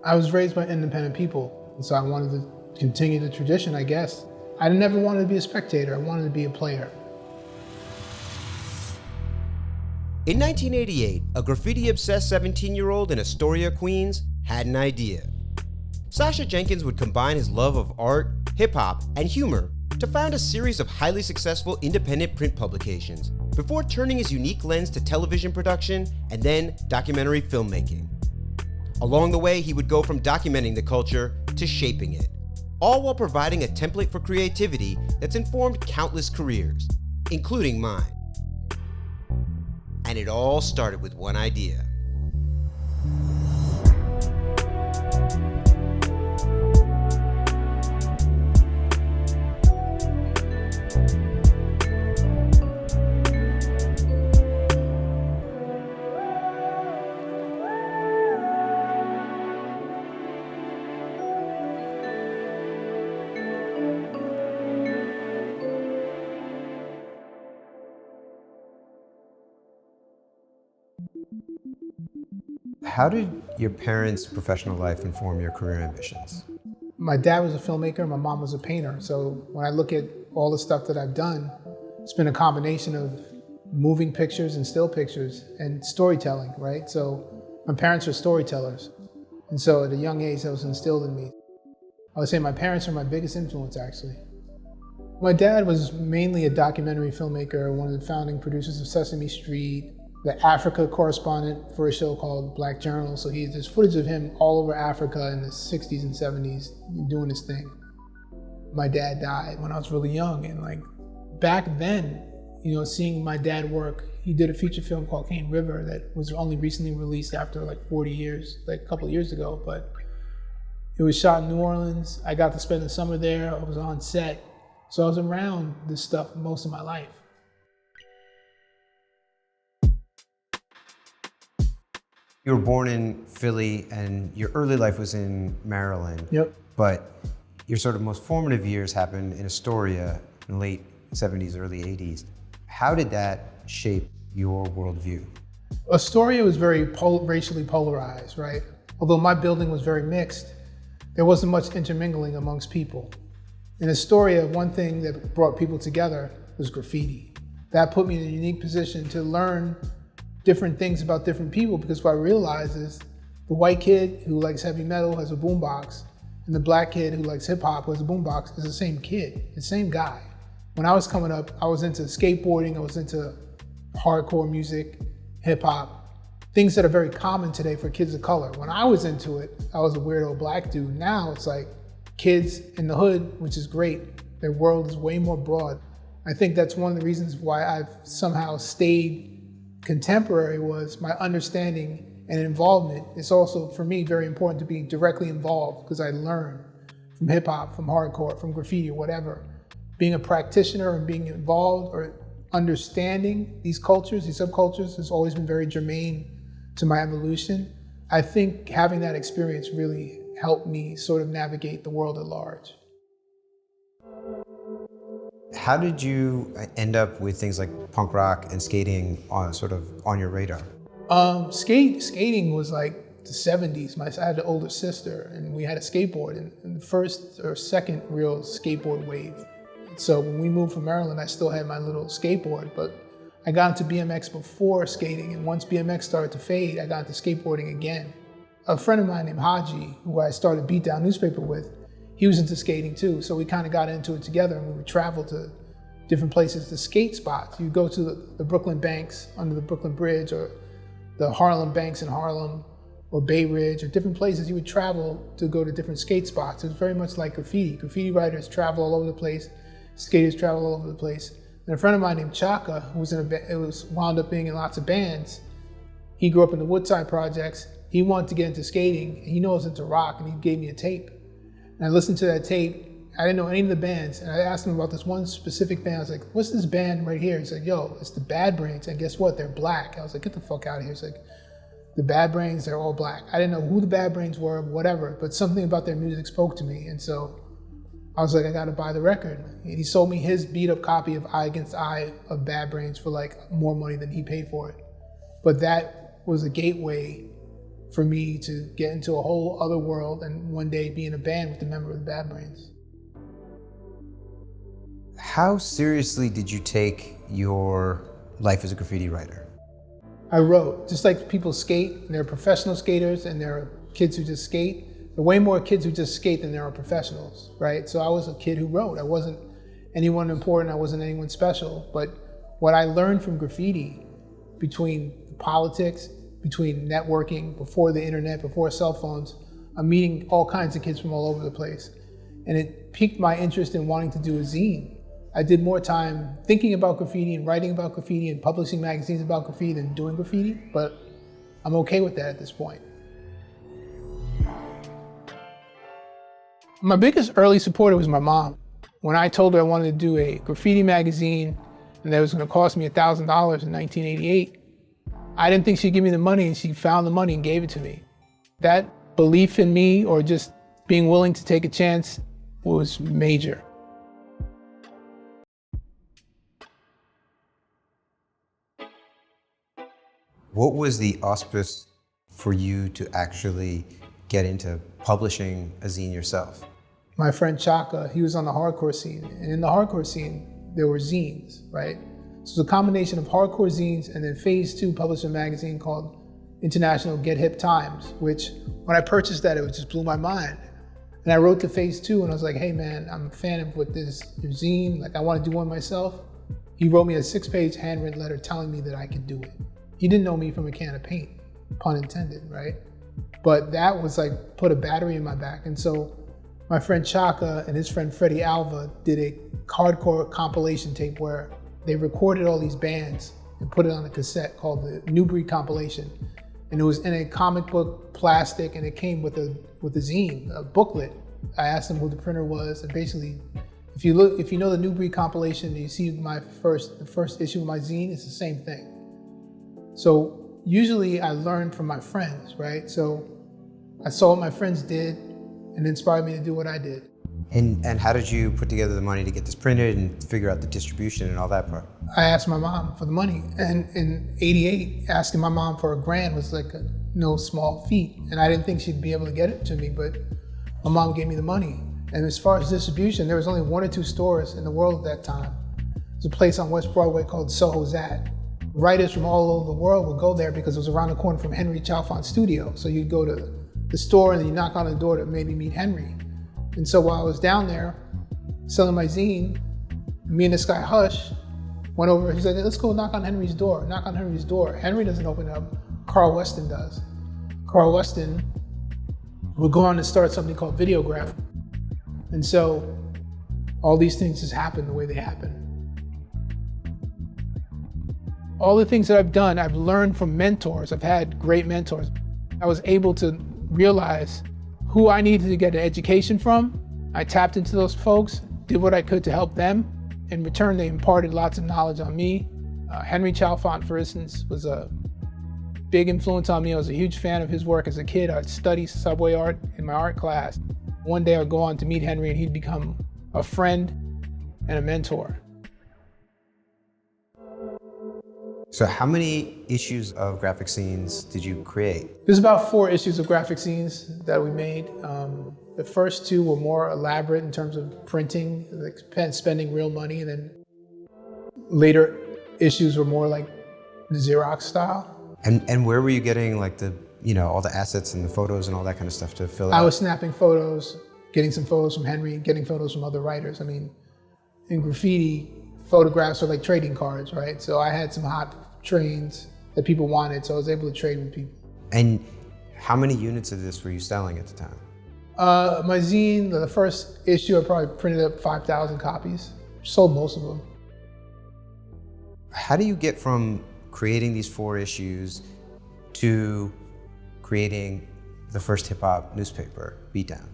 I was raised by independent people, and so I wanted to continue the tradition, I guess. I never wanted to be a spectator, I wanted to be a player. In 1988, a graffiti-obsessed 17-year-old in Astoria, Queens, had an idea. Sacha Jenkins would combine his love of art, hip-hop, and humor to found a series of highly successful independent print publications before turning his unique lens to television production and then documentary filmmaking. Along the way, he would go from documenting the culture to shaping it, all while providing a template for creativity that's informed countless careers, including mine. And it all started with one idea. How did your parents' professional life inform your career ambitions? My dad was a filmmaker, my mom was a painter. So when I look at all the stuff that I've done, it's been a combination of moving pictures and still pictures and storytelling, right? So my parents are storytellers. And so at a young age, that was instilled in me. I would say my parents are my biggest influence, actually. My dad was mainly a documentary filmmaker, one of the founding producers of Sesame Street, the Africa correspondent for a show called Black Journal. So there's footage of him all over Africa in the 60s and 70s doing his thing. My dad died when I was really young, and like back then, seeing my dad work, he did a feature film called Cane River that was only recently released after like 40 years, like a couple of years ago, but it was shot in New Orleans. I got to spend the summer there. I was on set. So I was around this stuff most of my life. You were born in Philly and your early life was in Maryland. Yep. But your sort of most formative years happened in Astoria in the late 70s, early 80s. How did that shape your worldview? Astoria was very racially polarized, right? Although my building was very mixed, there wasn't much intermingling amongst people. In Astoria, one thing that brought people together was graffiti. That put me in a unique position to learn different things about different people, because what I realized is the white kid who likes heavy metal has a boombox, and the black kid who likes hip hop who has a boombox is the same kid, the same guy. When I was coming up, I was into skateboarding, I was into hardcore music, hip hop, things that are very common today for kids of color. When I was into it, I was a weirdo black dude. Now it's like kids in the hood, which is great. Their world is way more broad. I think that's one of the reasons why I've somehow stayed contemporary, was my understanding and involvement. It's also, for me, very important to be directly involved, because I learn from hip hop, from hardcore, from graffiti, or whatever. Being a practitioner and being involved or understanding these cultures, these subcultures, has always been very germane to my evolution. I think having that experience really helped me sort of navigate the world at large. How did you end up with things like punk rock and skating on your radar? Skating was like the 70s. I had an older sister and we had a skateboard, and the first or second real skateboard wave. So when we moved from Maryland, I still had my little skateboard, but I got into BMX before skating, and once BMX started to fade, I got into skateboarding again. A friend of mine named Haji, who I started Beatdown newspaper with, he was into skating too, so we kind of got into it together, and we would travel to different places to skate spots. You'd go to the Brooklyn Banks under the Brooklyn Bridge, or the Harlem Banks in Harlem, or Bay Ridge, or different places. You would travel to go to different skate spots. It was very much like graffiti. Graffiti writers travel all over the place, skaters travel all over the place. And a friend of mine named Chaka, who was wound up being in lots of bands, he grew up in the Woodside Projects. He wanted to get into skating, and he knew I was into rock, and he gave me a tape. And I listened to that tape. I didn't know any of the bands, and I asked him about this one specific band. I was like, what's this band right here? He's like, yo, it's the Bad Brains, and guess what? They're black. I was like, get the fuck out of here. He's like, the Bad Brains, they're all black. I didn't know who the Bad Brains were, whatever, but something about their music spoke to me, and so I was like, I gotta buy the record. And he sold me his beat up copy of Eye Against Eye of Bad Brains for like more money than he paid for it. But that was a gateway for me to get into a whole other world and one day be in a band with a member of the Bad Brains. How seriously did you take your life as a graffiti writer? I wrote, just like people skate, and there are professional skaters and there are kids who just skate. There are way more kids who just skate than there are professionals, right? So I was a kid who wrote. I wasn't anyone important, I wasn't anyone special, but what I learned from graffiti, between politics, between networking, before the internet, before cell phones, I'm meeting all kinds of kids from all over the place. And it piqued my interest in wanting to do a zine. I did more time thinking about graffiti and writing about graffiti and publishing magazines about graffiti than doing graffiti, but I'm okay with that at this point. My biggest early supporter was my mom. When I told her I wanted to do a graffiti magazine and that it was gonna cost me $1,000 in 1988, I didn't think she'd give me the money, and she found the money and gave it to me. That belief in me, or just being willing to take a chance, was major. What was the auspice for you to actually get into publishing a zine yourself? My friend Chaka, he was on the hardcore scene, and in the hardcore scene, there were zines, right? So it's a combination of hardcore zines, and then phase 2 published a magazine called International Get Hip Times, which when I purchased that, it just blew my mind. And I wrote to phase 2 and I was like, hey man, I'm a fan of what this your zine, like I want to do one myself. He wrote me a 6-page handwritten letter telling me that I could do it. He didn't know me from a can of paint, pun intended, right? But that was like, put a battery in my back. And so my friend Chaka and his friend Freddie Alva did a hardcore compilation tape where they recorded all these bands and put it on a cassette called the New Breed Compilation. And it was in a comic book plastic, and it came with a zine, a booklet. I asked them who the printer was, and basically, if you know the New Breed Compilation and you see the first issue of my zine, it's the same thing. So usually I learned from my friends, right? So I saw what my friends did and it inspired me to do what I did. And how did you put together the money to get this printed and figure out the distribution and all that part? I asked my mom for the money, and in '88, asking my mom for $1,000 was like no small feat. And I didn't think she'd be able to get it to me, but my mom gave me the money. And as far as distribution, there was only 1 or 2 stores in the world at that time. There's a place on West Broadway called Soho's At. Writers from all over the world would go there because it was around the corner from Henry Chalfant's studio. So you'd go to the store and then you knock on the door to maybe meet Henry. And so while I was down there selling my zine, me and this guy Hush went over, he's like, let's go knock on Henry's door. Knock on Henry's door. Henry doesn't open up, Carl Weston does. Carl Weston would go on to start something called Videograf. And so all these things just happen the way they happen. All the things that I've done, I've learned from mentors. I've had great mentors. I was able to realize who I needed to get an education from. I tapped into those folks, did what I could to help them. In return, they imparted lots of knowledge on me. Henry Chalfant, for instance, was a big influence on me. I was a huge fan of his work as a kid. I'd study subway art in my art class. One day I'd go on to meet Henry and he'd become a friend and a mentor. So how many issues of graphic scenes did you create? There's about 4 issues of graphic scenes that we made. The first 2 were more elaborate in terms of printing, like spending real money, and then later issues were more like Xerox style. And where were you getting like the, all the assets and the photos and all that kind of stuff to fill it out? I was snapping photos, getting some photos from Henry, getting photos from other writers. I mean, in graffiti, photographs are like trading cards, right? So I had some hot trains that people wanted, so I was able to trade with people. And how many units of this were you selling at the time? My zine, the first issue, I probably printed up 5,000 copies. Sold most of them. How do you get from creating these 4 issues to creating the first hip hop newspaper, Beatdown?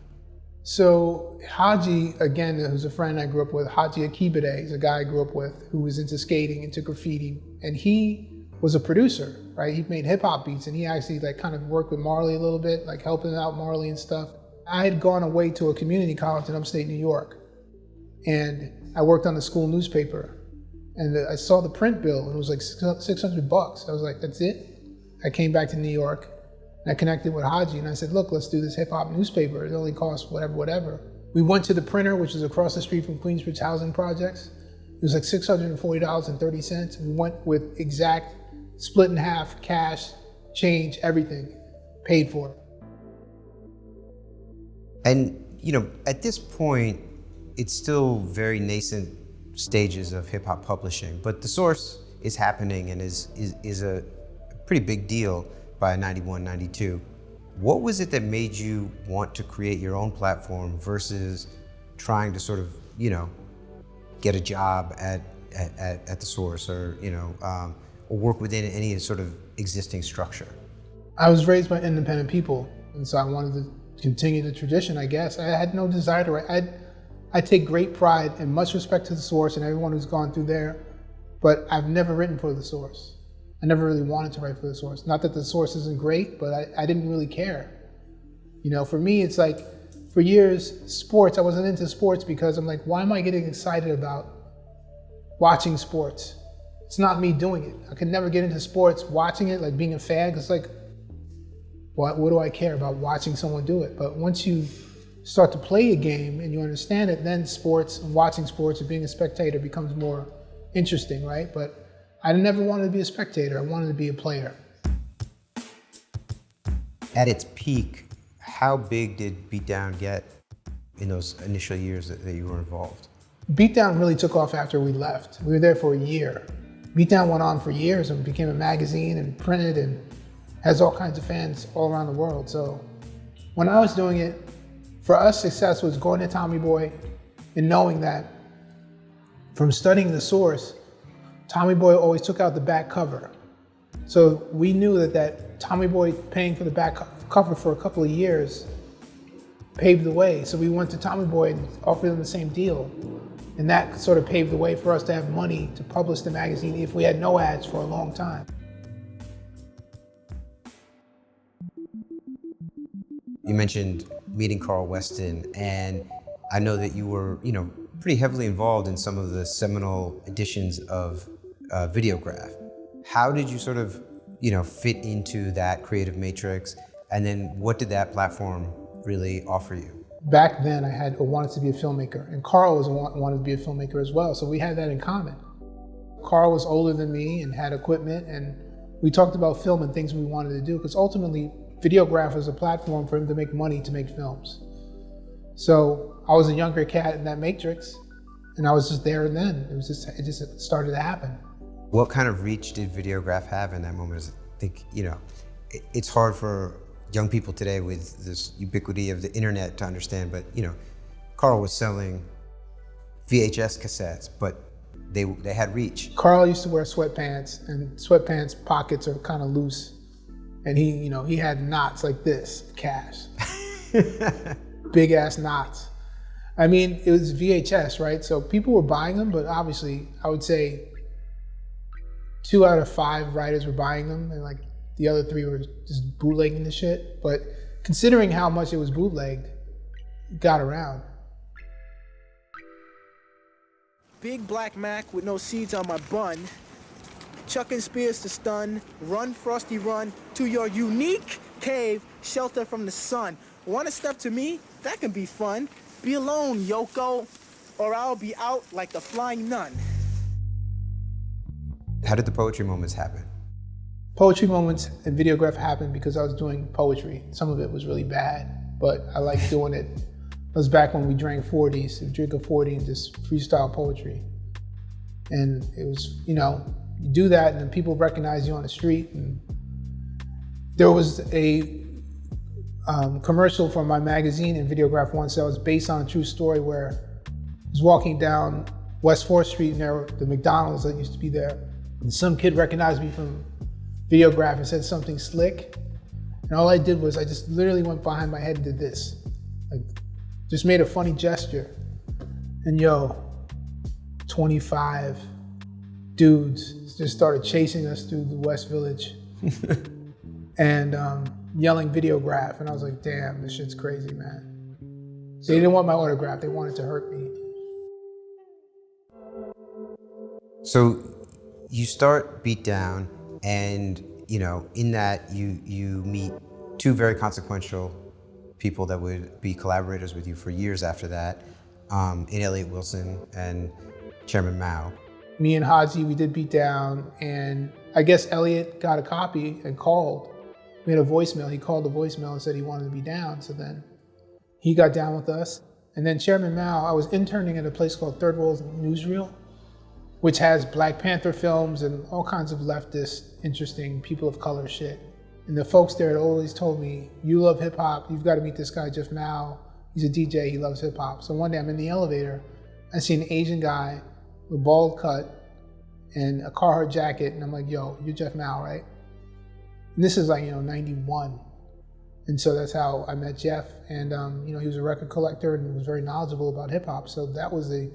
So Haji, again, who's a friend I grew up with, Haji Akibade, is a guy I grew up with who was into skating, into graffiti, and he was a producer, right? He made hip hop beats, and he actually kind of worked with Marley a little bit, like helping out Marley and stuff. I had gone away to a community college in upstate New York, and I worked on the school newspaper, and I saw the print bill, and it was like $600. I was like, that's it? I came back to New York, And I connected with Haji and I said, look, let's do this hip hop newspaper. It only costs whatever. We went to the printer, which is across the street from Queensbridge Housing Projects. It was like $640.30. We went with exact split in half, cash, change, everything, paid for. And, you know, at this point, it's still very nascent stages of hip hop publishing, but The Source is happening and is a pretty big deal by 91, 92. What was it that made you want to create your own platform versus trying to sort of, you know, get a job at The Source or, you know, or work within any sort of existing structure? I was raised by independent people, and so I wanted to continue the tradition, I guess. I had no desire to write. I take great pride and much respect to The Source and everyone who's gone through there, but I've never written for The Source. I never really wanted to write for The Source. Not that The Source isn't great, but I didn't really care. You know, for me, it's like, for years, sports, I wasn't into sports because I'm like, why am I getting excited about watching sports? It's not me doing it. I could never get into sports, watching it, like being a fan, because like, what do I care about watching someone do it? But once you start to play a game and you understand it, then sports and watching sports and being a spectator becomes more interesting, right? But I never wanted to be a spectator. I wanted to be a player. At its peak, how big did Beatdown get in those initial years that you were involved? Beatdown really took off after we left. We were there for a year. Beatdown went on for years and became a magazine and printed and has all kinds of fans all around the world. So when I was doing it, for us, success was going to Tommy Boy and knowing that from studying The Source, Tommy Boy always took out the back cover. So we knew that Tommy Boy paying for the back cover for a couple of years paved the way. So we went to Tommy Boy and offered them the same deal. And that sort of paved the way for us to have money to publish the magazine if we had no ads for a long time. You mentioned meeting Carl Weston, and I know that you were, you know, pretty heavily involved in some of the seminal editions of Videograf. How did you sort of, you know, fit into that creative matrix? And then what did that platform really offer you? Back then I wanted to be a filmmaker, and Carl wanted to be a filmmaker as well. So we had that in common. Carl was older than me and had equipment, and we talked about film and things we wanted to do, because ultimately Videograf was a platform for him to make money to make films. So I was a younger cat in that matrix, and I was just there and then. It just started to happen. What kind of reach did Videograf have in that moment? I think, you know, it's hard for young people today with this ubiquity of the internet to understand, but, you know, Carl was selling VHS cassettes, but they had reach. Carl used to wear sweatpants, and sweatpants pockets are kind of loose. And he, you know, he had knots like this, cash. Big ass knots. I mean, it was VHS, right? So people were buying them, but obviously I would say 2 out of 5 writers were buying them, and like the other 3 were just bootlegging the shit. But considering how much it was bootlegged, it got around. Big black Mac with no seeds on my bun. Chucking spears to stun. Run, Frosty, run to your unique cave, shelter from the sun. Want to step to me? That can be fun. Be alone, Yoko, or I'll be out like the flying nun. How did the poetry moments happen? Poetry moments and Videograf happened because I was doing poetry. Some of it was really bad, but I liked doing it. It was back when we drank 40s, we'd drink a 40 and just freestyle poetry. And it was, you know, you do that and then people recognize you on the street. And there was a commercial from my magazine in Videograf once that was based on a true story where I was walking down West 4th Street near the McDonald's that used to be there. And some kid recognized me from Videograf and said something slick. And all I did was I just literally went behind my head and did this. Like, just made a funny gesture. And yo, 25 dudes just started chasing us through the West Village and yelling Videograf. And I was like, damn, this shit's crazy, man. They didn't want my autograph, they wanted to hurt me. So you start Beatdown, and you know, in that you meet two very consequential people that would be collaborators with you for years after that, in Elliot Wilson and Chairman Mao. Me and Haji, we did Beatdown, and I guess Elliot got a copy and called. We had a voicemail. He called the voicemail and said he wanted to be down. So then he got down with us. And then Chairman Mao, I was interning at a place called Third World Newsreel, which has Black Panther films and all kinds of leftist, interesting people of color shit. And the folks there had always told me, you love hip hop, you've got to meet this guy, Jeff Mao. He's a DJ, he loves hip hop. So one day I'm in the elevator, I see an Asian guy with a bald cut and a Carhartt jacket, and I'm like, yo, you're Jeff Mao, right? And this is like, 91. And so that's how I met Jeff. And he was a record collector and was very knowledgeable about hip hop. So that was the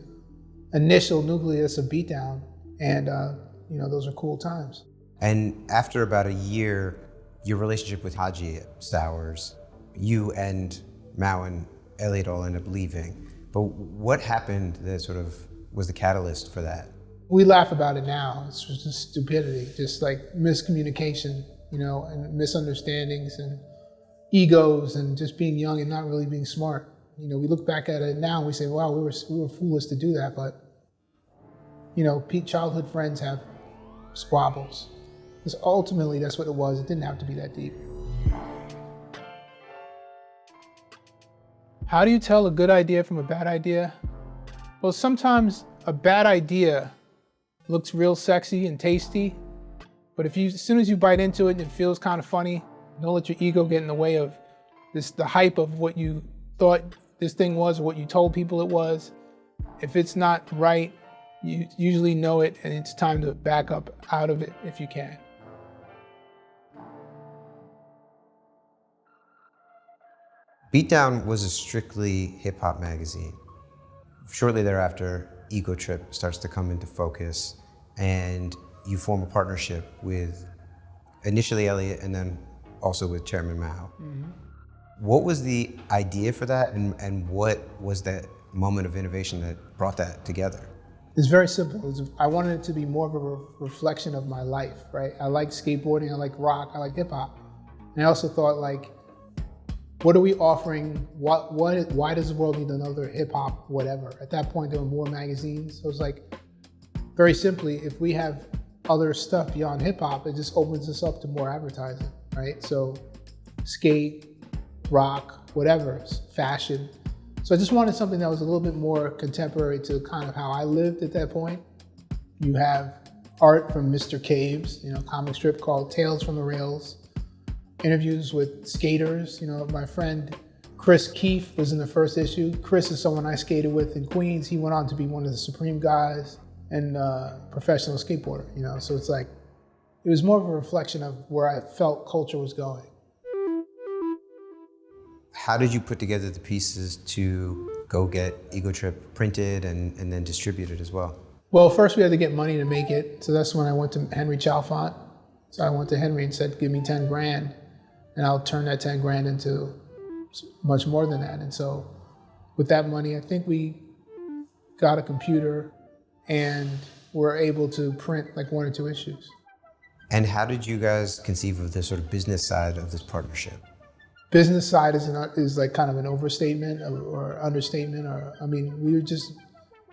initial nucleus of Beatdown. And those are cool times. And after about a year, your relationship with Haji sours. You and Mao and Elliot all end up leaving. But what happened that sort of was the catalyst for that? We laugh about it now. It's just stupidity, just like miscommunication, and misunderstandings and egos and just being young and not really being smart. We look back at it now and we say, wow, we were foolish to do that. But, childhood friends have squabbles. Because ultimately that's what it was. It didn't have to be that deep. How do you tell a good idea from a bad idea? Well, sometimes a bad idea looks real sexy and tasty, but as soon as you bite into it and it feels kind of funny, don't let your ego get in the way of the hype of what you thought this thing was or what you told people it was. If it's not right, you usually know it and it's time to back up out of it if you can. Beatdown was a strictly hip hop magazine. Shortly thereafter, EgoTrip starts to come into focus and you form a partnership with initially Elliot and then also with Chairman Mao. Mm-hmm. What was the idea for that and what was that moment of innovation that brought that together? It's very simple. I wanted it to be more of a reflection of my life, right? I like skateboarding, I like rock, I like hip hop. And I also thought what are we offering? Why does the world need another hip hop whatever? At that point, there were more magazines. So it was very simply, if we have other stuff beyond hip hop, it just opens us up to more advertising, right? So skate, rock, whatever, fashion. So I just wanted something that was a little bit more contemporary to kind of how I lived at that point. You have art from Mr. Caves, comic strip called Tales from the Rails. Interviews with skaters. My friend Chris Keefe was in the first issue. Chris is someone I skated with in Queens. He went on to be one of the Supreme guys and professional skateboarder, So it's it was more of a reflection of where I felt culture was going. How did you put together the pieces to go get EgoTrip printed and then distributed as well? Well, first we had to get money to make it. So that's when I went to Henry Chalfant. So I went to Henry and said, give me 10 grand. And I'll turn that 10 grand into much more than that. And so with that money, I think we got a computer and were able to print 1 or 2 issues. And how did you guys conceive of the sort of business side of this partnership? Business side is kind of an overstatement or understatement. We were just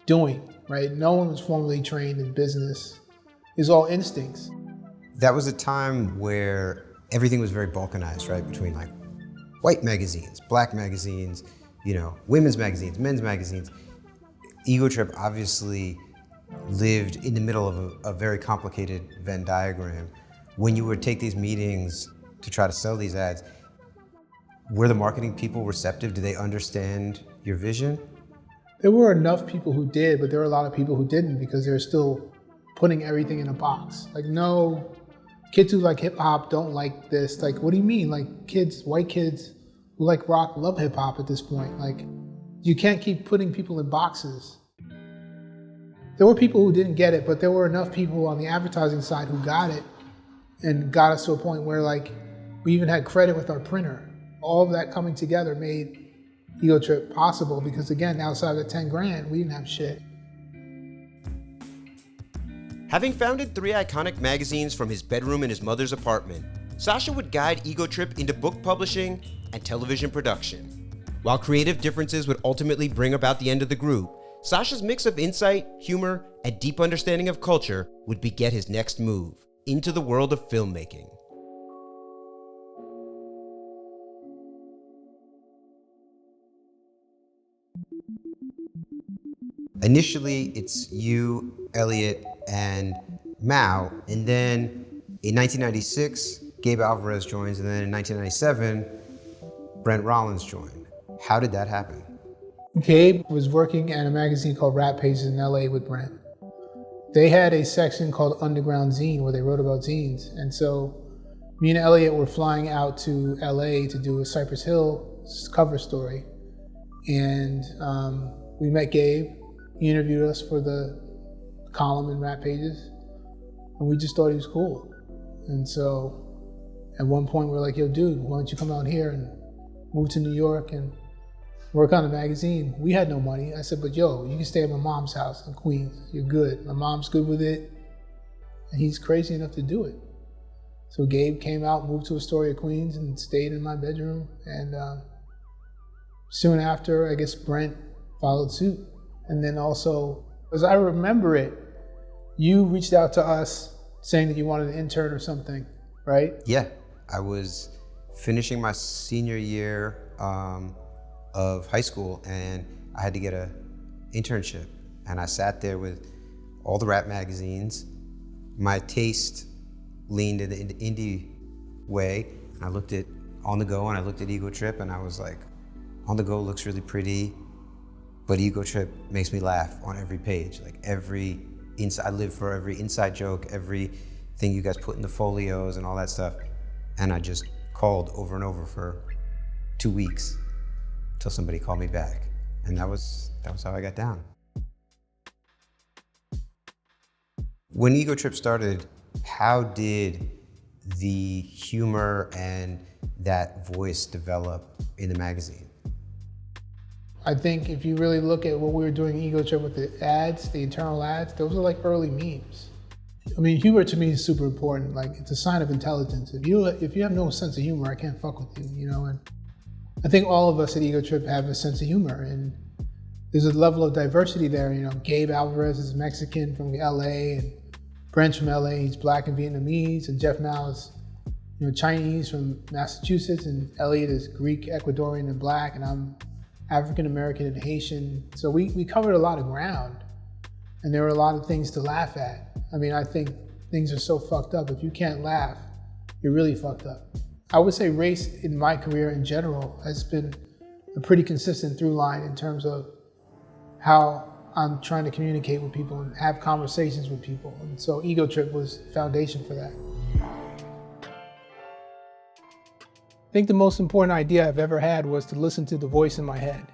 doing, right? No one was formally trained in business. It's all instincts. That was a time where everything was very balkanized, right? Between white magazines, black magazines, women's magazines, men's magazines. EgoTrip obviously lived in the middle of a very complicated Venn diagram. When you would take these meetings to try to sell these ads, were the marketing people receptive? Did they understand your vision? There were enough people who did, but there were a lot of people who didn't because they're still putting everything in a box. No, kids who like hip hop don't like this. What do you mean? White kids who like rock love hip hop at this point. You can't keep putting people in boxes. There were people who didn't get it, but there were enough people on the advertising side who got it and got us to a point where we even had credit with our printer. All of that coming together made EgoTrip possible because again, outside of 10 grand, we didn't have shit. Having founded 3 iconic magazines from his bedroom in his mother's apartment, Sacha would guide EgoTrip into book publishing and television production. While creative differences would ultimately bring about the end of the group, Sacha's mix of insight, humor, and deep understanding of culture would beget his next move into the world of filmmaking. Initially, it's you, Elliot, and Mao, and then in 1996, Gabe Alvarez joins, and then in 1997, Brent Rollins joined. How did that happen? Gabe was working at a magazine called Rap Pages in LA with Brent. They had a section called Underground Zine where they wrote about zines. And so me and Elliot were flying out to LA to do a Cypress Hill cover story. And we met Gabe. He interviewed us for the column in Rap Pages. And we just thought he was cool. And so at one point we were like, yo, dude, why don't you come out here and move to New York and work on a magazine? We had no money. I said, but yo, you can stay at my mom's house in Queens. You're good. My mom's good with it. And he's crazy enough to do it. So Gabe came out, moved to Astoria, Queens, and stayed in my bedroom. And soon after, I guess Brent followed suit. And then also, as I remember it, you reached out to us saying that you wanted an intern or something, right? Yeah, I was finishing my senior year of high school, and I had to get an internship. And I sat there with all the rap magazines. My taste leaned in the indie way. And I looked at On The Go and I looked at EgoTrip, and I was like, On The Go looks really pretty, but EgoTrip makes me laugh on every page. Like I live for every inside joke, everything you guys put in the folios and all that stuff. And I just called over and over for 2 weeks till somebody called me back. And that was how I got down. When EgoTrip started, how did the humor and that voice develop in the magazine? I think if you really look at what we were doing in EgoTrip with the ads, the internal ads, those are like early memes. I mean, humor to me is super important. Like, it's a sign of intelligence. If you have no sense of humor, I can't fuck with you, you know? And I think all of us at EgoTrip have a sense of humor, and there's a level of diversity there. You know, Gabe Alvarez is Mexican from LA, and Brent's from LA, he's Black and Vietnamese, and Jeff Mao is, you know, Chinese from Massachusetts, and Elliot is Greek, Ecuadorian, and Black, and I'm African American and Haitian. So we covered a lot of ground, and there were a lot of things to laugh at. I mean, I think things are so fucked up. If you can't laugh, you're really fucked up. I would say race in my career in general has been a pretty consistent through line in terms of how I'm trying to communicate with people and have conversations with people. And so EgoTrip was foundation for that. I think the most important idea I've ever had was to listen to the voice in my head.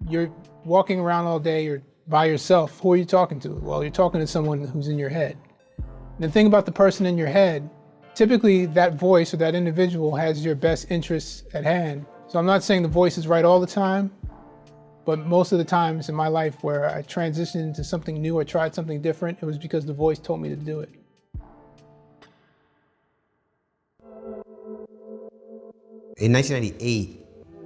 You're walking around all day, you're by yourself. Who are you talking to? Well, you're talking to someone who's in your head. And the thing about the person in your head, typically that voice or that individual has your best interests at hand. So I'm not saying the voice is right all the time, but most of the times in my life where I transitioned into something new or tried something different, it was because the voice told me to do it. In 1998,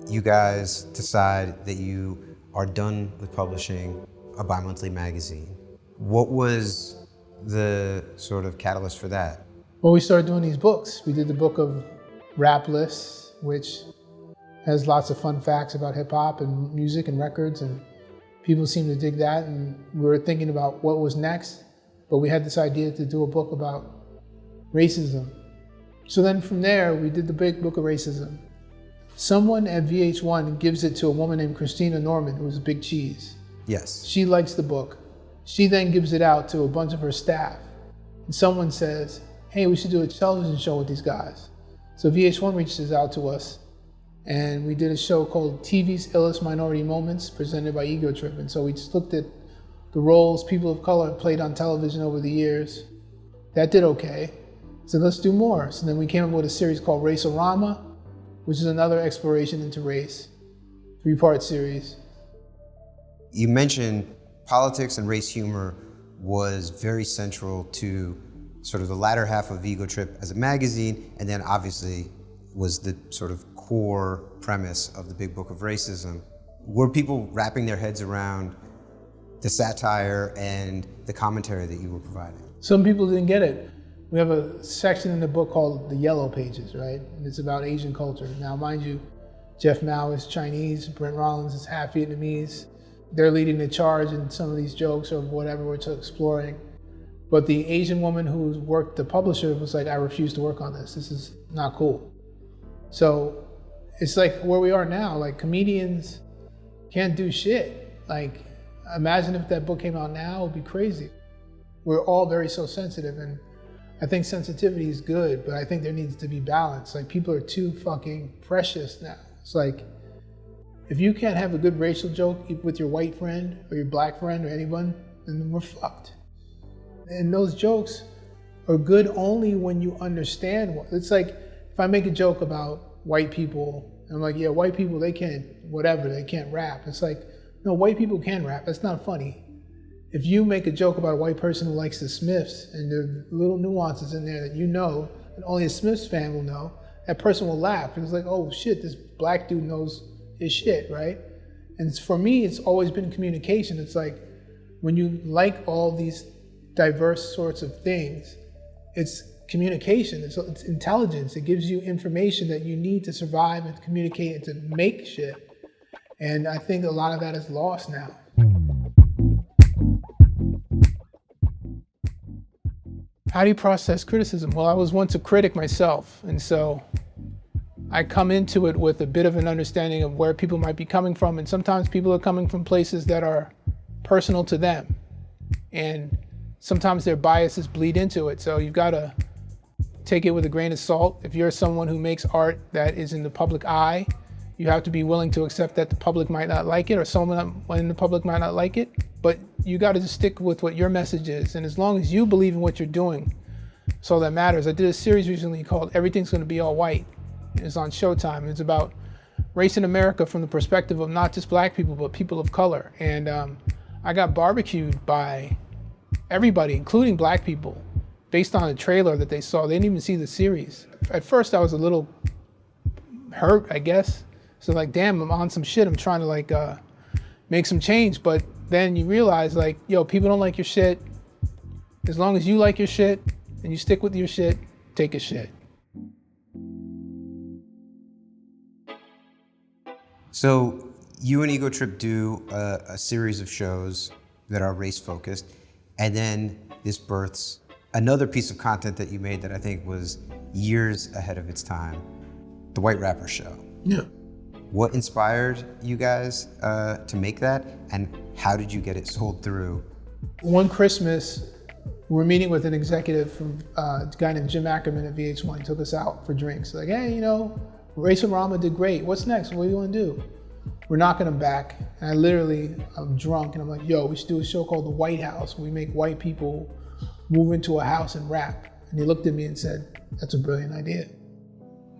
you guys decide that you are done with publishing a bi-monthly magazine. What was the sort of catalyst for that? Well, we started doing these books. We did the book of rap lists, which has lots of fun facts about hip hop and music and records, and people seem to dig that. And we were thinking about what was next, but we had this idea to do a book about racism. So then from there, we did the big book of racism. Someone at VH1 gives it to a woman named Christina Norman, who's a big cheese. Yes. She likes the book. She then gives it out to a bunch of her staff. And someone says, hey, we should do a television show with these guys. So VH1 reaches out to us, and we did a show called TV's Illest Minority Moments, presented by EgoTrip. And so we just looked at the roles people of color have played on television over the years. That did okay. So let's do more. So then we came up with a series called Race-O-Rama, which is another exploration into race, 3-part series. You mentioned politics and race humor was very central to sort of the latter half of EgoTrip as a magazine, and then obviously was the sort of core premise of the Big Book of Racism. Were people wrapping their heads around the satire and the commentary that you were providing? Some people didn't get it. We have a section in the book called The Yellow Pages, right? And it's about Asian culture. Now, mind you, Jeff Mao is Chinese, Brent Rollins is half Vietnamese. They're leading the charge in some of these jokes or whatever we're exploring. But the Asian woman who worked the publisher was like, I refuse to work on this. This is not cool. So it's like where we are now, like comedians can't do shit. Like, imagine if that book came out now, it would be crazy. We're all very so sensitive, and I think sensitivity is good, but I think there needs to be balance. Like, people are too fucking precious now. It's like, if you can't have a good racial joke with your white friend or your black friend or anyone, then we're fucked. And those jokes are good only when you understand what. It's like, if I make a joke about white people, and I'm like, yeah, white people, they can't, whatever, they can't rap. It's like, no, white people can rap. That's not funny. If you make a joke about a white person who likes the Smiths, and there are little nuances in there that you know, and only a Smiths fan will know, that person will laugh. It's like, oh shit, this black dude knows his shit, right? And for me, it's always been communication. It's like, when you like all these diverse sorts of things, it's communication, it's intelligence. It gives you information that you need to survive and communicate and to make shit. And I think a lot of that is lost now. How do you process criticism? Well, I was once a critic myself, and so I come into it with a bit of an understanding of where people might be coming from, and sometimes people are coming from places that are personal to them, and sometimes their biases bleed into it, so you've got to take it with a grain of salt. If you're someone who makes art that is in the public eye, you have to be willing to accept that the public might not like it, or someone in the public might not like it, but you got to just stick with what your message is. And as long as you believe in what you're doing, that's all that matters. I did a series recently called Everything's Gonna Be All White. It's on Showtime. It's about race in America from the perspective of not just black people, but people of color. And I got barbecued by everybody, including black people, based on a trailer that they saw. They didn't even see the series. At first I was a little hurt, I guess. So like, damn, I'm on some shit. I'm trying to like make some change. But then you realize like, yo, people don't like your shit. As long as you like your shit and you stick with your shit, take a shit. So you and EgoTrip do a series of shows that are race focused, and then this births another piece of content that you made that I think was years ahead of its time, the White Rapper Show. Yeah. What inspired you guys to make that, and how did you get it sold through? One Christmas, we were meeting with an executive from a guy named Jim Ackerman at VH1. He took us out for drinks. Like, hey, you know, Race-O-Rama did great. What's next? What do you want to do? We're knocking him back. And I'm drunk, and I'm like, yo, we should do a show called The White House. We make white people move into a house and rap. And he looked at me and said, that's a brilliant idea.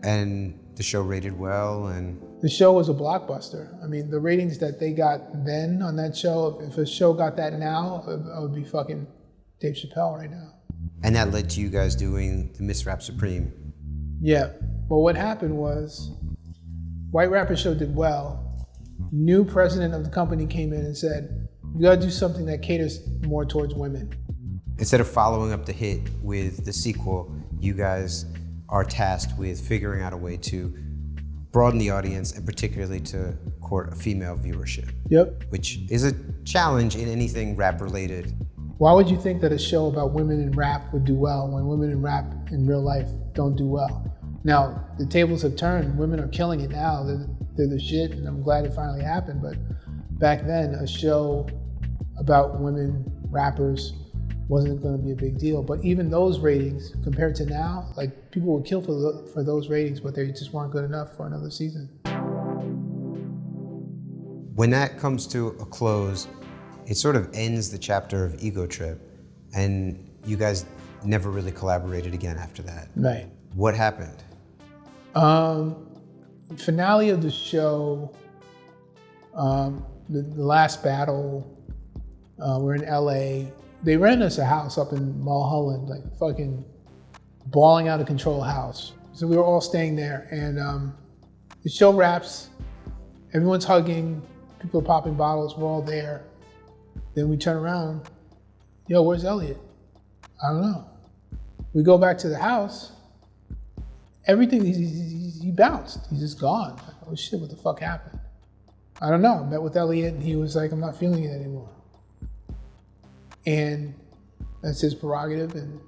And the show rated well, and the show was a blockbuster. I mean, the ratings that they got then on that show, if a show got that now, I would be fucking Dave Chappelle right now. And that led to you guys doing the Miss Rap Supreme. Yeah, but what happened was, White Rapper Show did well. New president of the company came in and said, you gotta do something that caters more towards women. Instead of following up the hit with the sequel, you guys are tasked with figuring out a way to broaden the audience and particularly to court a female viewership. Yep. Which is a challenge in anything rap related. Why would you think that a show about women in rap would do well when women in rap in real life don't do well? Now, the tables have turned. Women are killing it now. They're the shit, and I'm glad it finally happened. But back then, a show about women rappers wasn't going to be a big deal. But even those ratings, compared to now, like, people would kill for those ratings, but they just weren't good enough for another season. When that comes to a close, it sort of ends the chapter of EgoTrip, and you guys never really collaborated again after that. Right. What happened? Finale of the show, the last battle, we're in LA. They rented us a house up in Mulholland, like fucking balling out of control house. So we were all staying there, and the show wraps, everyone's hugging, people are popping bottles, we're all there. Then we turn around, yo, where's Elliot? I don't know. We go back to the house, everything, he bounced, he's just gone. Like, oh shit, what the fuck happened? I don't know, I met with Elliot and he was like, I'm not feeling it anymore. And that's his prerogative, and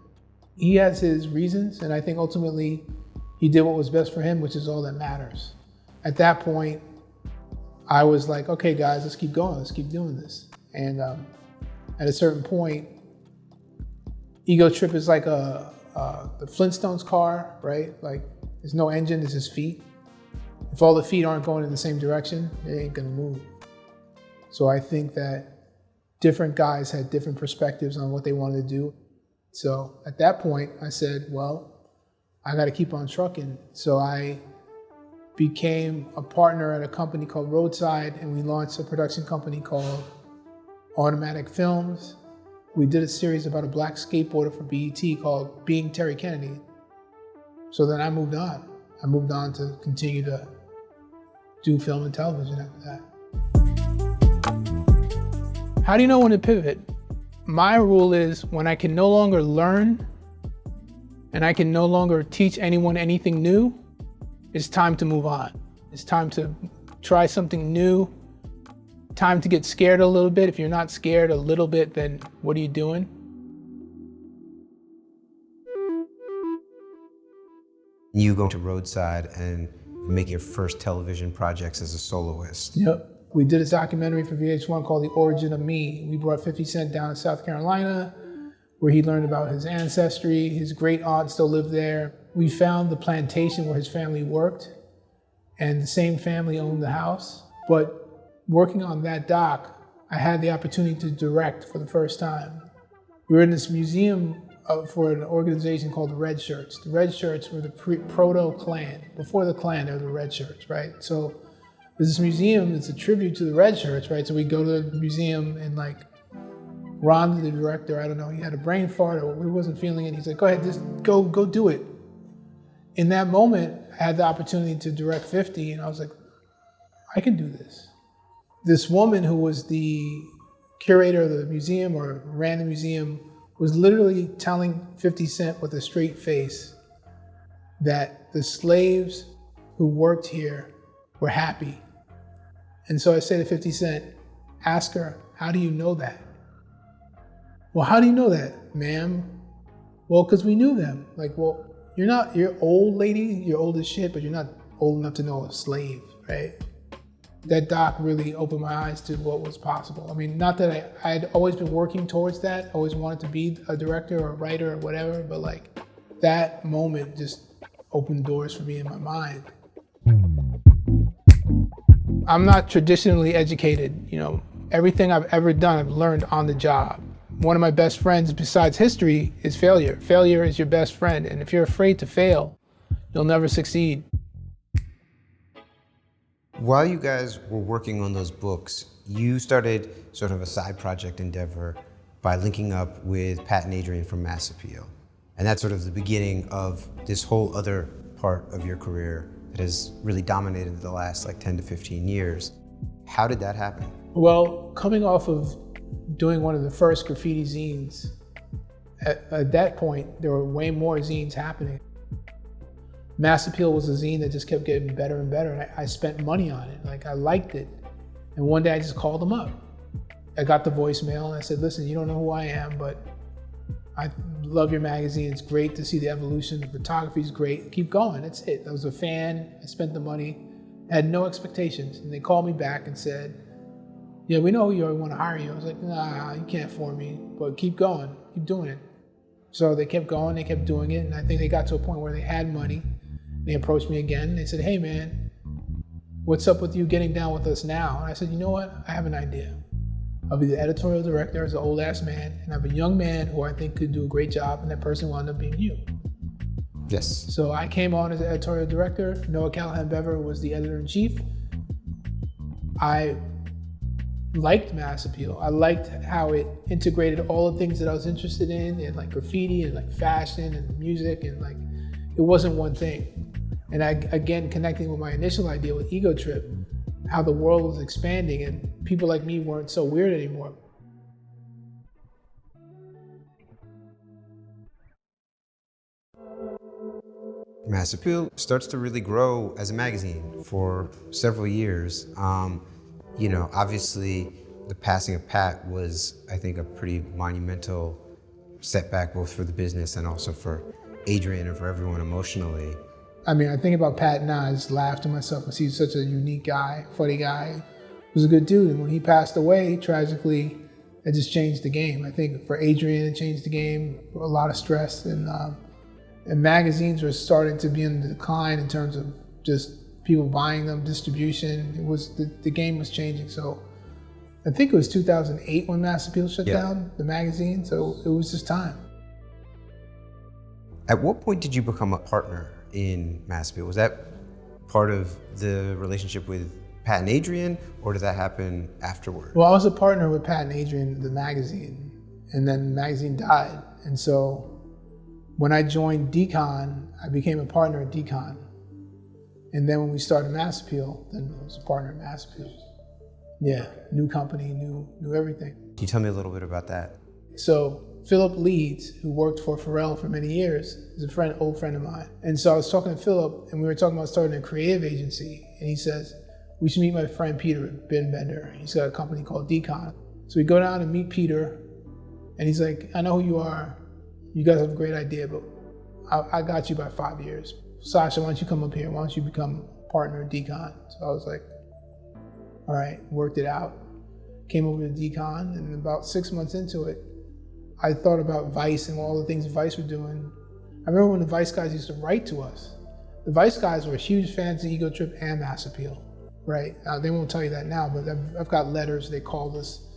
he has his reasons, and I think ultimately he did what was best for him, which is all that matters. At that point, I was like, okay guys, let's keep going, let's keep doing this. And at a certain point, EgoTrip is like the Flintstones car, right? Like, there's no engine, it's just feet. If all the feet aren't going in the same direction, it ain't gonna move. So I think that different guys had different perspectives on what they wanted to do. So at that point, I said, well, I gotta keep on trucking. So I became a partner at a company called Roadside, and we launched a production company called Automatic Films. We did a series about a black skateboarder for BET called Being Terry Kennedy. So then I moved on. I moved on to continue to do film and television after that. How do you know when to pivot? My rule is when I can no longer learn and I can no longer teach anyone anything new, it's time to move on. It's time to try something new. Time to get scared a little bit. If you're not scared a little bit, then what are you doing? You go to Roadside and make your first television projects as a soloist. Yep. We did a documentary for VH1 called The Origin of Me. We brought 50 Cent down to South Carolina, where he learned about his ancestry. His great aunt still lived there. We found the plantation where his family worked, and the same family owned the house. But working on that doc, I had the opportunity to direct for the first time. We were in this museum for an organization called the Red Shirts. The Red Shirts were the proto-Klan. Before the Klan, they were the Red Shirts, right? So there's this museum, it's a tribute to the Red Shirts, right? So we go to the museum and like, Ron, the director, I don't know, he had a brain fart or he wasn't feeling it. He's like, go ahead, just go do it. In that moment, I had the opportunity to direct 50 and I was like, I can do this. This woman who was the curator of the museum or ran the museum was literally telling 50 Cent with a straight face that the slaves who worked here were happy. And so I said to 50 Cent, ask her, how do you know that? Well, how do you know that, ma'am? Well, because we knew them. Like, well, you're old lady, you're old as shit, but you're not old enough to know a slave, right? That doc really opened my eyes to what was possible. I mean, not that I had always been working towards that, always wanted to be a director or a writer or whatever, but like that moment just opened doors for me in my mind. I'm not traditionally educated, you know. Everything I've ever done, I've learned on the job. One of my best friends besides history is failure. Failure is your best friend, and if you're afraid to fail, you'll never succeed. While you guys were working on those books, you started sort of a side project endeavor by linking up with Pat and Adrian from Mass Appeal. And that's sort of the beginning of this whole other part of your career that has really dominated the last like 10 to 15 years. How did that happen? Well, coming off of doing one of the first graffiti zines, at that point, there were way more zines happening. Mass Appeal was a zine that just kept getting better and better, and I spent money on it. Like, I liked it. And one day I just called them up. I got the voicemail and I said, listen, you don't know who I am, but I love your magazine. It's great to see the evolution. The photography is great. Keep going. That's it. I was a fan. I spent the money. I had no expectations. And they called me back and said, yeah, we know who you are. We want to hire you. I was like, nah, you can't afford me, but keep going. Keep doing it. So they kept going. They kept doing it. And I think they got to a point where they had money. They approached me again. They said, hey, man, what's up with you getting down with us now? And I said, you know what? I have an idea. I'll be the editorial director as an old ass man, and I have a young man who I think could do a great job, and that person will end up being you. Yes. So I came on as the editorial director. Noah Callahan Bever was the editor-in-chief. I liked Mass Appeal. I liked how it integrated all the things that I was interested in, and like graffiti and like fashion and music, and like it wasn't one thing. And I, again, connecting with my initial idea with EgoTrip, how the world was expanding and people like me weren't so weird anymore. Mass Appeal starts to really grow as a magazine for several years. You know, obviously the passing of Pat was, I think, a pretty monumental setback both for the business and also for Adrian and for everyone emotionally. I mean, I think about Pat and I just laugh to myself because he's such a unique guy, funny guy. He was a good dude, and when he passed away, tragically, it just changed the game. I think for Adrian, it changed the game, a lot of stress, and magazines were starting to be in the decline in terms of just people buying them, distribution. It was the game was changing. So I think it was 2008 when Mass Appeal shut down the magazine. So it was just time. At what point did you become a partner in Mass Appeal? Was that part of the relationship with Pat and Adrian, or did that happen afterward? Well, I was a partner with Pat and Adrian in the magazine, and then the magazine died. And so when I joined Decon, I became a partner at Decon. And then when we started Mass Appeal, then I was a partner at Mass Appeal. Yeah, new company, new everything. Can you tell me a little bit about that? So Philip Leeds, who worked for Pharrell for many years, is a old friend of mine. And so I was talking to Philip, and we were talking about starting a creative agency. And he says, we should meet my friend Peter Bender. He's got a company called Decon. So we go down and meet Peter, and he's like, I know who you are. You guys have a great idea, but I got you by 5 years. Sacha, why don't you come up here? Why don't you become a partner at Decon? So I was like, all right, worked it out. Came over to Decon, and about 6 months into it, I thought about Vice and all the things Vice were doing. I remember when the Vice guys used to write to us. The Vice guys were huge fans of EgoTrip and Mass Appeal, right? They won't tell you that now, but I've got letters, they called us.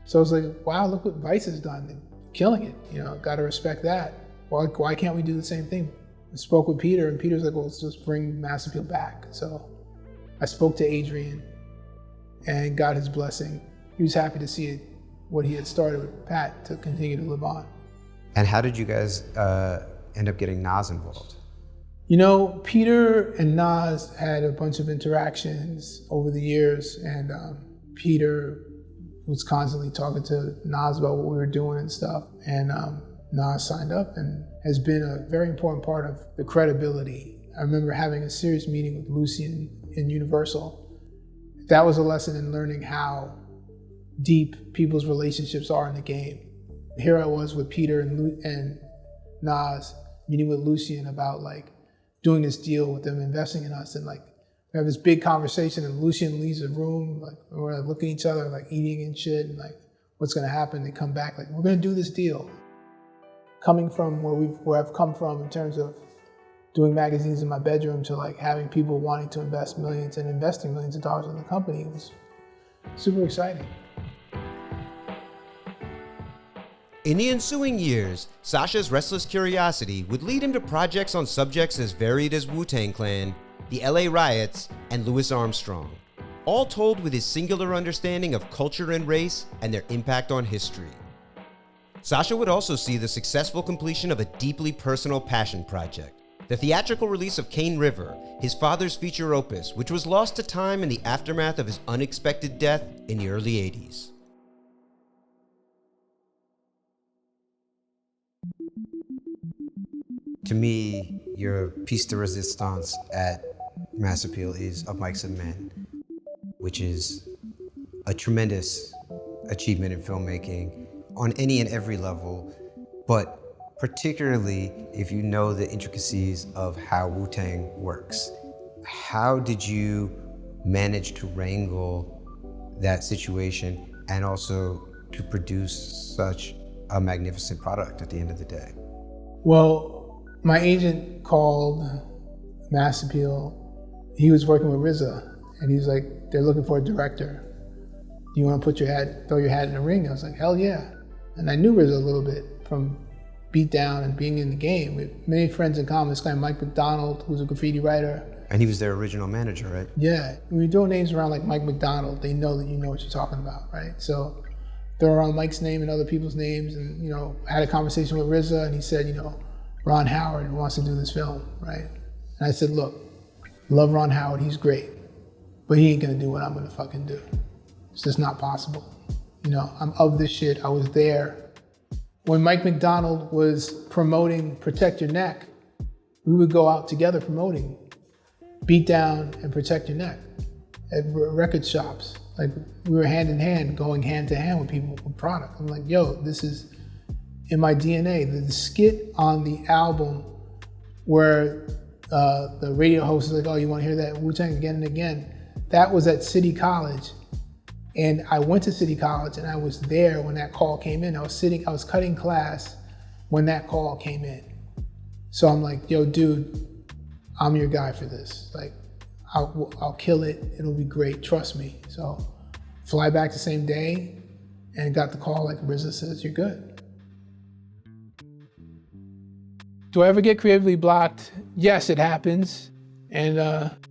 So I was like, wow, look what Vice has done. They're killing it, you know, gotta respect that. Why can't we do the same thing? I spoke with Peter, and Peter's like, well, let's just bring Mass Appeal back. So I spoke to Adrian and got his blessing. He was happy to see what he had started with Pat to continue to live on. And how did you guys end up getting Nas involved? You know, Peter and Nas had a bunch of interactions over the years, and Peter was constantly talking to Nas about what we were doing and stuff. And Nas signed up and has been a very important part of the credibility. I remember having a serious meeting with Lucien in Universal. That was a lesson in learning how deep people's relationships are in the game. Here I was with Peter and Nas, meeting with Lucien about like doing this deal with them, investing in us, and like we have this big conversation, and Lucien leaves the room, like we're like looking at each other, like eating and shit, and like what's gonna happen? They come back like, we're gonna do this deal. Coming from where I've come from in terms of doing magazines in my bedroom to like having people wanting to invest millions and investing millions of dollars in the company, it was super exciting. In the ensuing years, Sacha's restless curiosity would lead him to projects on subjects as varied as Wu-Tang Clan, the LA riots, and Louis Armstrong, all told with his singular understanding of culture and race and their impact on history. Sacha would also see the successful completion of a deeply personal passion project, the theatrical release of Cane River, his father's feature opus, which was lost to time in the aftermath of his unexpected death in the early 80s. To me, your piece de resistance at Mass Appeal is Of Mics and Men, which is a tremendous achievement in filmmaking on any and every level, but particularly if you know the intricacies of how Wu-Tang works. How did you manage to wrangle that situation and also to produce such a magnificent product at the end of the day? Well, my agent called Mass Appeal. He was working with RZA, and he was like, they're looking for a director. Do you want to throw your hat in the ring? I was like, hell yeah. And I knew RZA a little bit from Beatdown and being in the game. We have many friends in common. This guy Mike McDonald, who's a graffiti writer, And he was their original manager, right? Yeah, when you throw names around like Mike McDonald, they know that you know what you're talking about, right? So throw around Mike's name and other people's names, and had a conversation with RZA, and he said, Ron Howard wants to do this film, right? And I said, look, love Ron Howard, he's great, but he ain't gonna do what I'm gonna fucking do. It's just not possible. I'm of this shit. I was there. When Mike McDonald was promoting Protect Your Neck, we would go out together promoting Beatdown and Protect Your Neck at record shops. Like, we were hand in hand, going hand to hand with people with product. I'm like, yo, this is in my DNA. The skit on the album where the radio host is like, oh, you want to hear that Wu-Tang again and again? That was at City College. And I went to City College and I was there when that call came in. I was cutting class when that call came in. So I'm like, yo, dude, I'm your guy for this. Like, I'll kill it. It'll be great. Trust me. So fly back the same day and got the call like RZA says, you're good. Do I ever get creatively blocked? Yes, it happens. And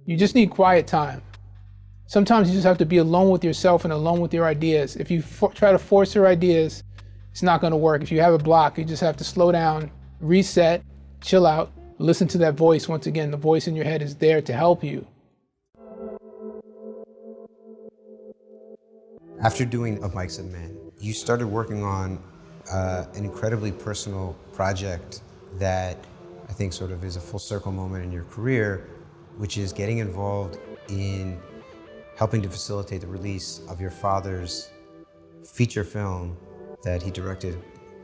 you just need quiet time. Sometimes you just have to be alone with yourself and alone with your ideas. If you try to force your ideas, it's not gonna work. If you have a block, you just have to slow down, reset, chill out, listen to that voice. Once again, the voice in your head is there to help you. After doing Of Mics and Men, you started working on an incredibly personal project that I think sort of is a full circle moment in your career, which is getting involved in helping to facilitate the release of your father's feature film that he directed,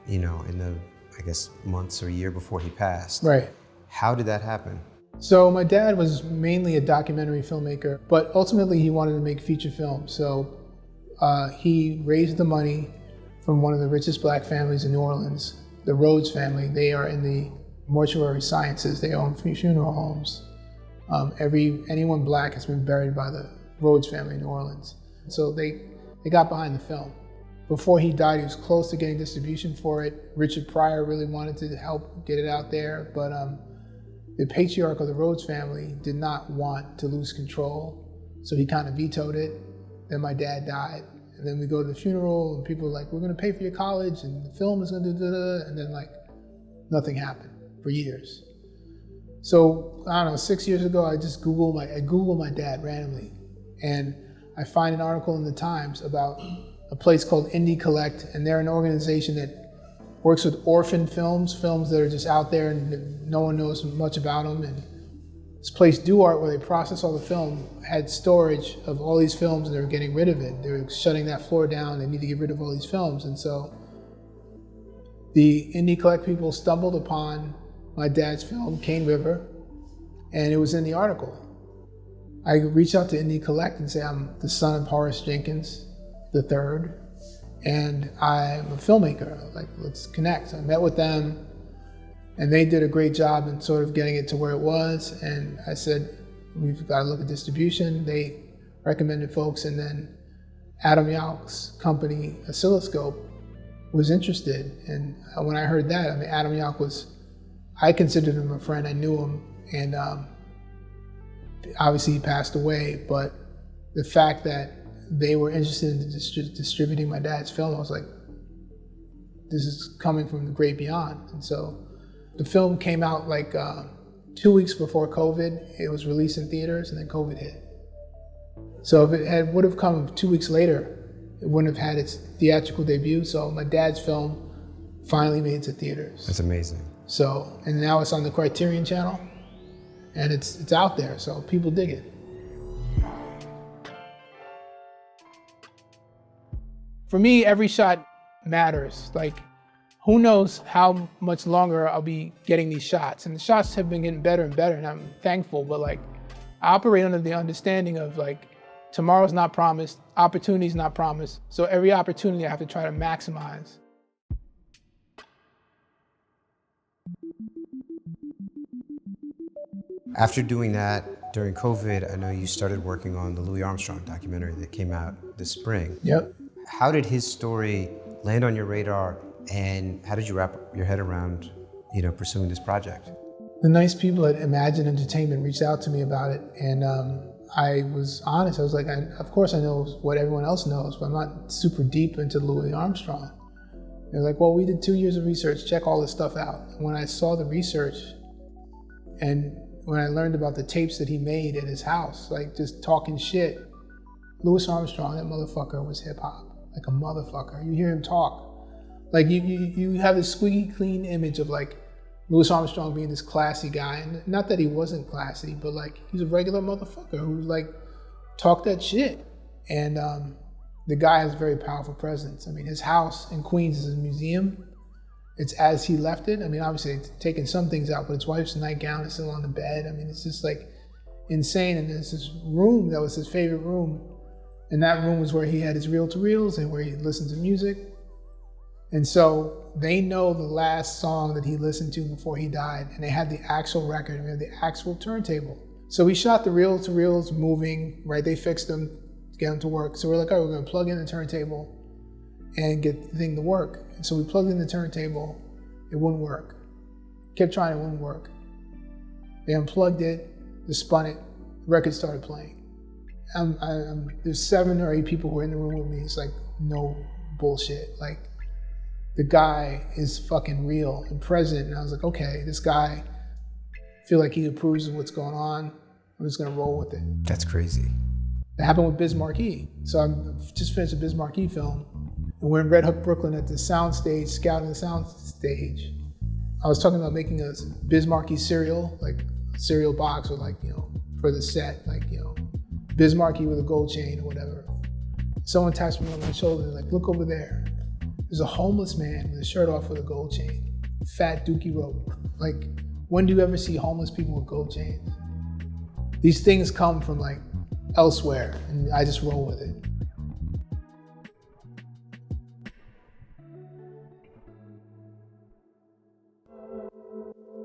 in the, I guess, months or year before he passed. Right. How did that happen? So my dad was mainly a documentary filmmaker, but ultimately he wanted to make feature films. So he raised the money from one of the richest black families in New Orleans, the Rhodes family. They are in the mortuary sciences. They own funeral homes. Anyone black has been buried by the Rhodes family in New Orleans. So they got behind the film. Before he died, he was close to getting distribution for it. Richard Pryor really wanted to help get it out there, but the patriarch of the Rhodes family did not want to lose control, so he kind of vetoed it. Then my dad died, and then we go to the funeral, and people are like, we're gonna pay for your college, and the film is gonna do da-da-da, and then nothing happened for years. So, I don't know, 6 years ago, I Googled my dad randomly. And I find an article in the Times about a place called Indie Collect, and they're an organization that works with orphan films that are just out there and no one knows much about them. And this place, Do Art, where they process all the film, had storage of all these films and they were getting rid of it. They were shutting that floor down. They need to get rid of all these films. And so the Indie Collect people stumbled upon my dad's film, Cane River, and it was in the article. I reached out to Indie Collect and say, I'm the son of Horace Jenkins III, and I'm a filmmaker. Like, let's connect. So I met with them, and they did a great job in sort of getting it to where it was. And I said, we've got to look at distribution. They recommended folks, and then Adam Yauch's company, Oscilloscope, was interested. And when I heard that, Adam Yauch I considered him a friend. I knew him, and obviously he passed away, but the fact that they were interested in distributing my dad's film, I was like, this is coming from the great beyond. And so the film came out 2 weeks before COVID. It was released in theaters, and then COVID hit. So if it would have come 2 weeks later, it wouldn't have had its theatrical debut. So my dad's film finally made it to theaters. That's amazing. So, and now it's on the Criterion channel, and it's out there, so people dig it. For me, every shot matters. Who knows how much longer I'll be getting these shots, and the shots have been getting better and better, and I'm thankful, but I operate under the understanding of tomorrow's not promised, opportunity's not promised, so every opportunity I have to try to maximize. After doing that, during COVID, I know you started working on the Louis Armstrong documentary that came out this spring. Yep. How did his story land on your radar, and how did you wrap your head around, pursuing this project? The nice people at Imagine Entertainment reached out to me about it, and I was honest. I was like, of course I know what everyone else knows, but I'm not super deep into Louis Armstrong. They're like, well, we did 2 years of research, check all this stuff out. And when I saw the research, and when I learned about the tapes that he made at his house, like just talking shit, Louis Armstrong, that motherfucker was hip hop, like a motherfucker. You hear him talk. Like you have this squeaky clean image of like Louis Armstrong being this classy guy. And not that he wasn't classy, but like he's a regular motherfucker who like talked that shit. And the guy has a very powerful presence. I mean, his house in Queens is a museum. It's as he left it. I mean, obviously it's taken some things out, but his wife's nightgown is still on the bed. I mean, it's just like insane. And there's this room that was his favorite room. And that room was where he had his reel-to-reels and where he listened to music. And so they know the last song that he listened to before he died, and they had the actual record, and they had the actual turntable. So we shot the reel-to-reels moving, right? They fixed them, get them to work. So we're like, all right, we're gonna plug in the turntable and get the thing to work. And so we plugged in the turntable, it wouldn't work. Kept trying, it wouldn't work. They unplugged it, they spun it, the record started playing. There's 7 or 8 people who were in the room with me. It's like, no bullshit. Like, the guy is fucking real and present. And I was like, okay, this guy, I feel like he approves of what's going on. I'm just gonna roll with it. That's crazy. That happened with Biz Markie. So I've just finished a Biz Markie film. And we're in Red Hook, Brooklyn at the sound stage, scouting the sound stage. I was talking about making a Biz Markie cereal, like a cereal box, or like, you know, for the set, like, you know, Biz Markie with a gold chain or whatever. Someone taps me on my shoulder, like, look over there. There's a homeless man with a shirt off with a gold chain, fat dookie rope. Like, when do you ever see homeless people with gold chains? These things come from like elsewhere, and I just roll with it.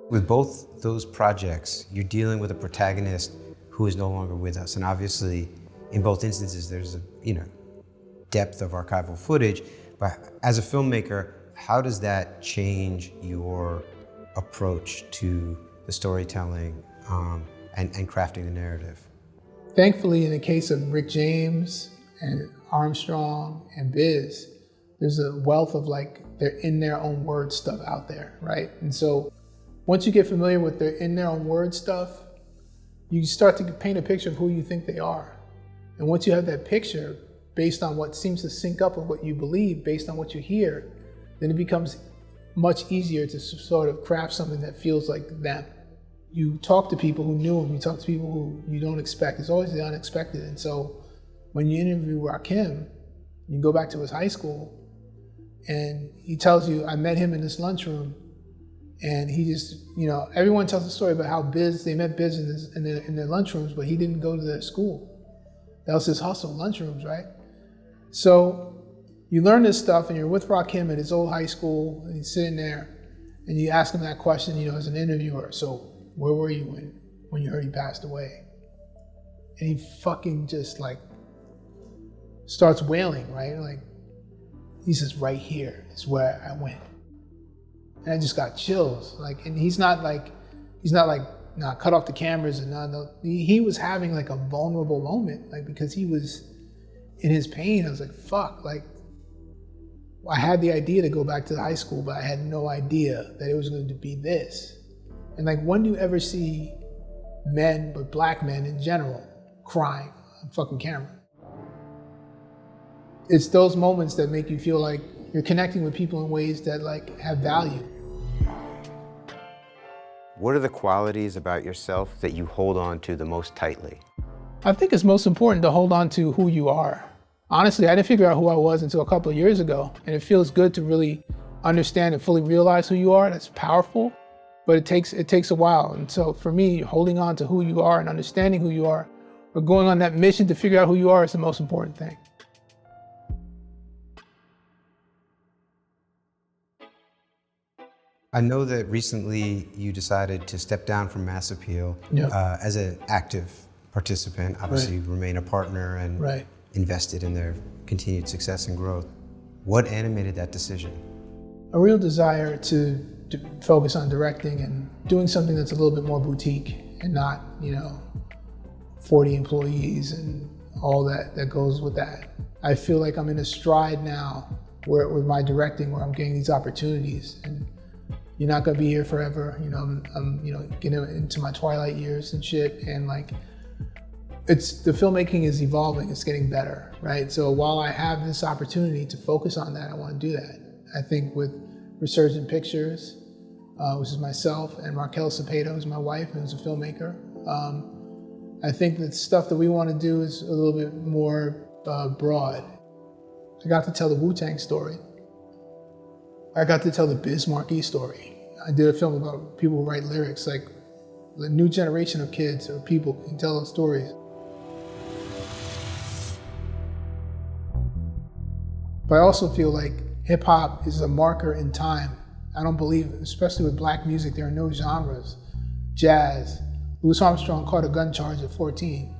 With both those projects, you're dealing with a protagonist who is no longer with us. And obviously, in both instances, there's a, you know, depth of archival footage. But as a filmmaker, how does that change your approach to the storytelling and crafting the narrative? Thankfully, in the case of Rick James and Armstrong and Biz, there's a wealth of like, they're in their own word stuff out there, right? And so once you get familiar with their in their own word stuff, you start to paint a picture of who you think they are. And once you have that picture, based on what seems to sync up with what you believe, based on what you hear, then it becomes much easier to sort of craft something that feels like them. You talk to people who knew him, you talk to people who you don't expect. It's always the unexpected. And so when you interview Rakim, you go back to his high school, and he tells you, I met him in this lunchroom, and he just, you know, everyone tells the story about how they met Biz in their lunchrooms, but he didn't go to their school. That was his hustle, lunchrooms, right? So you learn this stuff, and you're with Rakim at his old high school, and he's sitting there, and you ask him that question, you know, as an interviewer. So where were you when you heard he passed away? And he fucking just like starts wailing, right? Like, he says, right here is where I went. And I just got chills. Like, and he's not like, nah, cut off the cameras and no. He was having like a vulnerable moment, like, because he was in his pain. I was like, fuck, like, I had the idea to go back to the high school, but I had no idea that it was going to be this. And like, when do you ever see men, but black men in general, crying on fucking camera? It's those moments that make you feel like you're connecting with people in ways that like have value. What are the qualities about yourself that you hold on to the most tightly? I think it's most important to hold on to who you are. Honestly, I didn't figure out who I was until a couple of years ago, and it feels good to really understand and fully realize who you are. That's powerful, but it takes a while. And so for me, holding on to who you are and understanding who you are, or going on that mission to figure out who you are, is the most important thing. I know that recently you decided to step down from Mass Appeal as an active participant. Obviously, you remain a partner and invested in their continued success and growth. What animated that decision? A real desire to focus on directing and doing something that's a little bit more boutique and not, 40 employees and all that goes with that. I feel like I'm in a stride now with my directing where I'm getting these opportunities, and you're not gonna be here forever. I'm getting into my twilight years and shit, and like the filmmaking is evolving, it's getting better, right? So while I have this opportunity to focus on that, I wanna do that. I think with Resurgent Pictures, which is myself, and Raquel Cepeda, who's my wife, who's a filmmaker, I think the stuff that we want to do is a little bit more broad. I got to tell the Wu-Tang story. I got to tell the Biz Markie story. I did a film about people who write lyrics, like the new generation of kids or people can tell those stories. But I also feel like hip hop is a marker in time. I don't believe, especially with black music, there are no genres. Jazz. Louis Armstrong caught a gun charge at 14.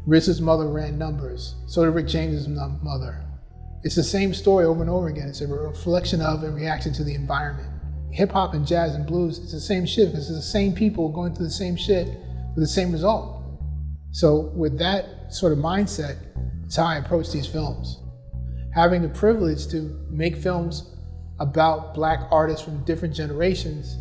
RZA's mother ran numbers. So did Rick James's mother. It's the same story over and over again. It's a reflection of and reaction to the environment. Hip hop and jazz and blues, it's the same shit because it's the same people going through the same shit with the same result. So with that sort of mindset, it's how I approach these films. Having the privilege to make films about black artists from different generations,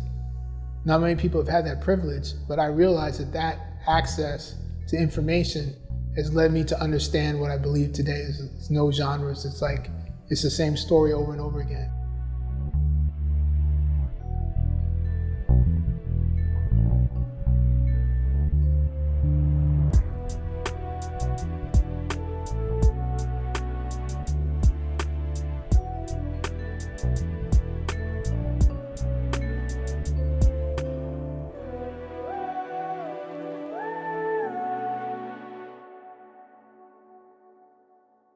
not many people have had that privilege, but I realize that access to information has led me to understand what I believe today is no genres. It's like, it's the same story over and over again.